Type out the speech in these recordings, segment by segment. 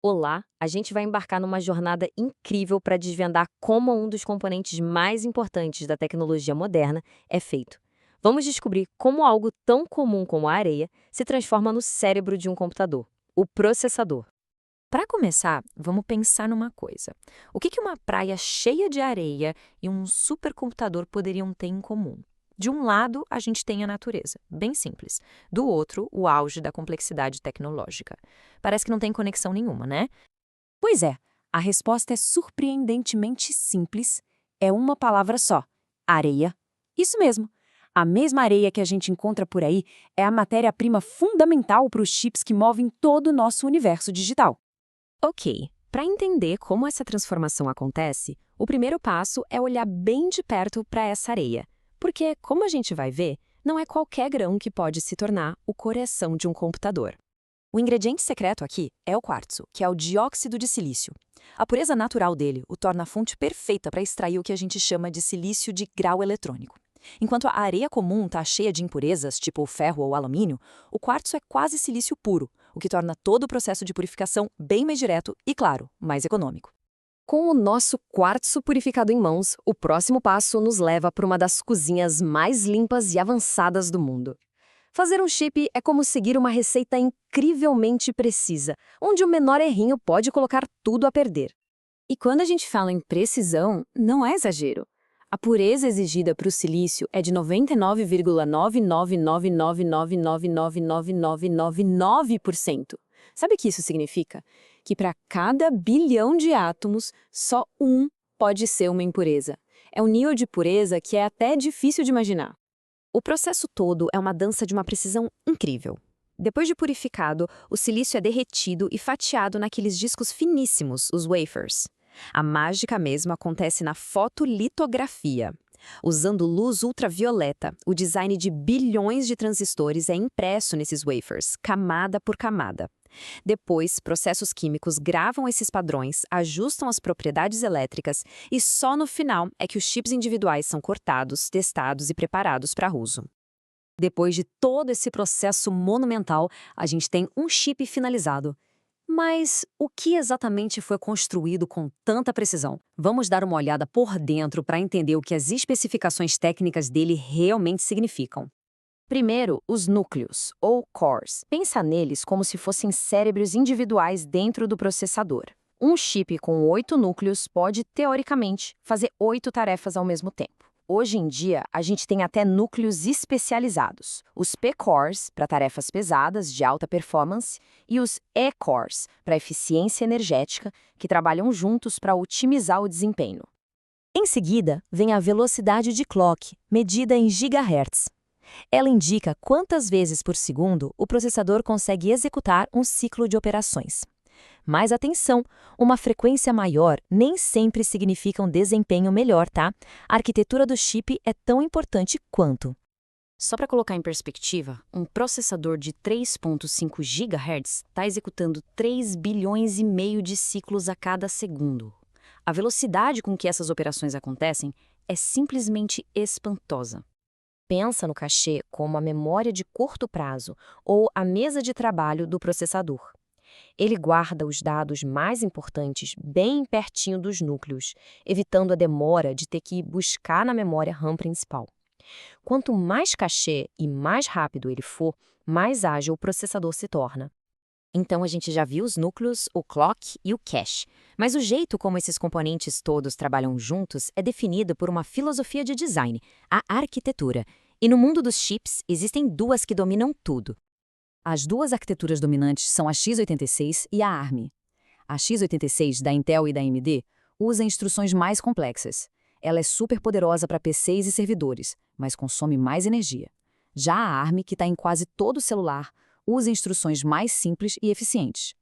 Olá, a gente vai embarcar numa jornada incrível para desvendar como um dos componentes mais importantes da tecnologia moderna é feito. Vamos descobrir como algo tão comum como a areia se transforma no cérebro de um computador, o processador. Para começar, vamos pensar numa coisa. O que uma praia cheia de areia e um supercomputador poderiam ter em comum? De um lado, a gente tem a natureza, bem simples. Do outro, o auge da complexidade tecnológica. Parece que não tem conexão nenhuma, né? Pois é, a resposta é surpreendentemente simples. É uma palavra só: areia. Isso mesmo. A mesma areia que a gente encontra por aí é a matéria-prima fundamental para os chips que movem todo o nosso universo digital. Ok, para entender como essa transformação acontece, o primeiro passo é olhar bem de perto para essa areia. Porque, como a gente vai ver, não é qualquer grão que pode se tornar o coração de um computador. O ingrediente secreto aqui é o quartzo, que é o dióxido de silício. A pureza natural dele o torna a fonte perfeita para extrair o que a gente chama de silício de grau eletrônico. Enquanto a areia comum está cheia de impurezas, tipo o ferro ou alumínio, o quartzo é quase silício puro, o que torna todo o processo de purificação bem mais direto e, claro, mais econômico. Com o nosso quartzo purificado em mãos, o próximo passo nos leva para uma das cozinhas mais limpas e avançadas do mundo. Fazer um chip é como seguir uma receita incrivelmente precisa, onde o menor errinho pode colocar tudo a perder. E quando a gente fala em precisão, não é exagero. A pureza exigida para o silício é de 99,99999999999%. Sabe o que isso significa? Que para cada bilhão de átomos, só um pode ser uma impureza. É um nível de pureza que é até difícil de imaginar. O processo todo é uma dança de uma precisão incrível. Depois de purificado, o silício é derretido e fatiado naqueles discos finíssimos, os wafers. A mágica mesmo acontece na fotolitografia. Usando luz ultravioleta, o design de bilhões de transistores é impresso nesses wafers, camada por camada. Depois, processos químicos gravam esses padrões, ajustam as propriedades elétricas e só no final é que os chips individuais são cortados, testados e preparados para uso. Depois de todo esse processo monumental, a gente tem um chip finalizado. Mas o que exatamente foi construído com tanta precisão? Vamos dar uma olhada por dentro para entender o que as especificações técnicas dele realmente significam. Primeiro, os núcleos, ou cores. Pensa neles como se fossem cérebros individuais dentro do processador. Um chip com 8 núcleos pode, teoricamente, fazer 8 tarefas ao mesmo tempo. Hoje em dia, a gente tem até núcleos especializados. Os P-cores, para tarefas pesadas, de alta performance, e os E-cores, para eficiência energética, que trabalham juntos para otimizar o desempenho. Em seguida, vem a velocidade de clock, medida em gigahertz. Ela indica quantas vezes por segundo o processador consegue executar um ciclo de operações. Mas atenção, uma frequência maior nem sempre significa um desempenho melhor, tá? A arquitetura do chip é tão importante quanto. Só para colocar em perspectiva, um processador de 3,5 GHz está executando 3 bilhões e meio de ciclos a cada segundo. A velocidade com que essas operações acontecem é simplesmente espantosa. Pensa no cachê como a memória de curto prazo ou a mesa de trabalho do processador. Ele guarda os dados mais importantes bem pertinho dos núcleos, evitando a demora de ter que buscar na memória RAM principal. Quanto mais cachê e mais rápido ele for, mais ágil o processador se torna. Então a gente já viu os núcleos, o clock e o cache. Mas o jeito como esses componentes todos trabalham juntos é definido por uma filosofia de design, a arquitetura. E no mundo dos chips, existem duas que dominam tudo. As duas arquiteturas dominantes são a x86 e a ARM. A x86 da Intel e da AMD usa instruções mais complexas. Ela é super poderosa para PCs e servidores, mas consome mais energia. Já a ARM, que está em quase todo celular, usa instruções mais simples e eficientes.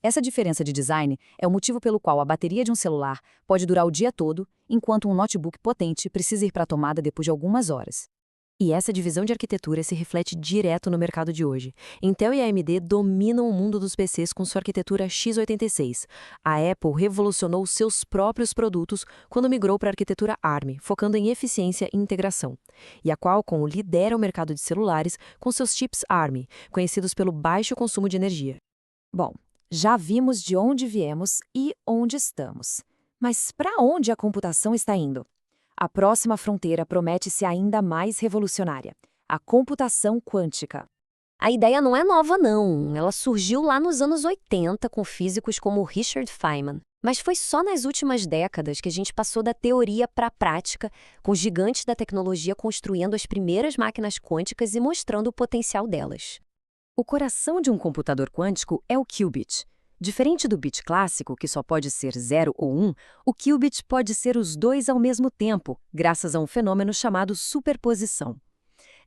Essa diferença de design é o motivo pelo qual a bateria de um celular pode durar o dia todo, enquanto um notebook potente precisa ir para a tomada depois de algumas horas. E essa divisão de arquitetura se reflete direto no mercado de hoje. Intel e AMD dominam o mundo dos PCs com sua arquitetura x86. A Apple revolucionou seus próprios produtos quando migrou para a arquitetura ARM, focando em eficiência e integração. E a Qualcomm lidera o mercado de celulares com seus chips ARM, conhecidos pelo baixo consumo de energia. Bom, Já vimos de onde viemos e onde estamos. Mas para onde a computação está indo? A próxima fronteira promete ser ainda mais revolucionária: a computação quântica. A ideia não é nova, não. Ela surgiu lá nos anos 80 com físicos como Richard Feynman. Mas foi só nas últimas décadas que a gente passou da teoria para a prática, com os gigantes da tecnologia construindo as primeiras máquinas quânticas e mostrando o potencial delas. O coração de um computador quântico é o qubit. Diferente do bit clássico, que só pode ser 0 ou 1, o qubit pode ser os dois ao mesmo tempo, graças a um fenômeno chamado superposição.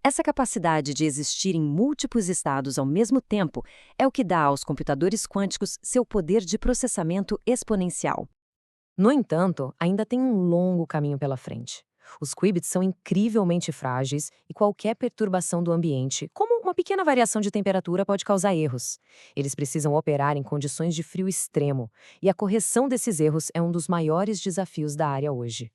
Essa capacidade de existir em múltiplos estados ao mesmo tempo é o que dá aos computadores quânticos seu poder de processamento exponencial. No entanto, ainda tem um longo caminho pela frente. Os qubits são incrivelmente frágeis e qualquer perturbação do ambiente, como uma pequena variação de temperatura, pode causar erros. Eles precisam operar em condições de frio extremo, e a correção desses erros é um dos maiores desafios da área hoje.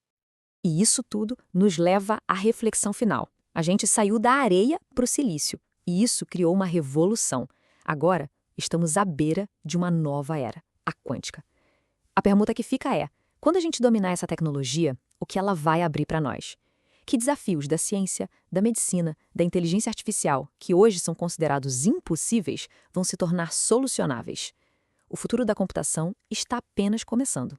E isso tudo nos leva à reflexão final. A gente saiu da areia para o silício, e isso criou uma revolução. Agora, estamos à beira de uma nova era, a quântica. A pergunta que fica é: quando a gente dominar essa tecnologia, o que ela vai abrir para nós? Que desafios da ciência, da medicina, da inteligência artificial, que hoje são considerados impossíveis, vão se tornar solucionáveis? O futuro da computação está apenas começando.